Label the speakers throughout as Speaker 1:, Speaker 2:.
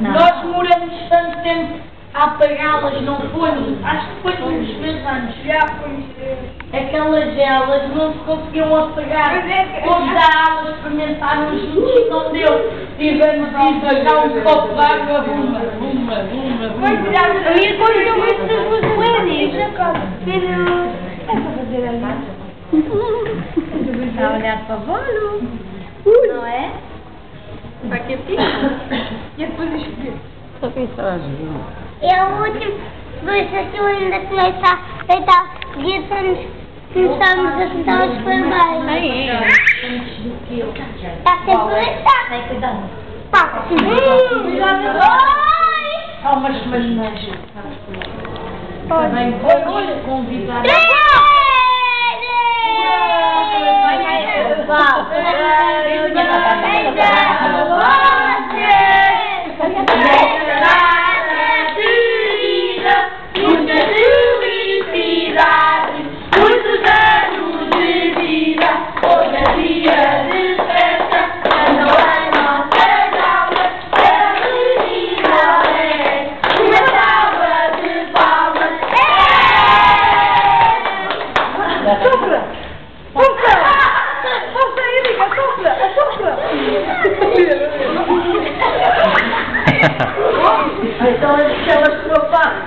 Speaker 1: Nós demoramos tanto tempo a apagá-las, não foi? Acho que foi nos 3 anos. Já foi. Aquelas velas não se conseguiam apagar. Todos a aula experimentaram juntos e não deu. Tivemos de apagar um copo de água, uma.
Speaker 2: A minha coisa não vai ser muito buenas. É para fazer ali. Está a olhar para o bolo. Não é? Para que fica? E depois escolher.
Speaker 3: Só quem faz, viu?
Speaker 4: É o último, por isso que eu ainda começo a deitar seguir, começamos a cantar os parabéns. Está sempre a deitar.
Speaker 2: Vai, cuidado.
Speaker 4: Está sempre
Speaker 1: Há umas semanas. Também foi convidar.
Speaker 3: Então aquelas que eu faço.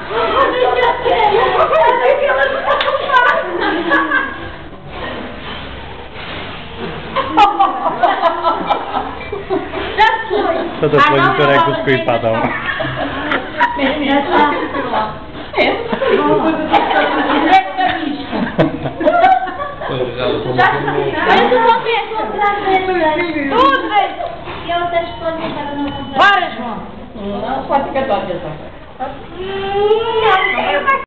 Speaker 5: To twoim którego skrypadą.
Speaker 1: Várias, João. Não, pode ficar todas.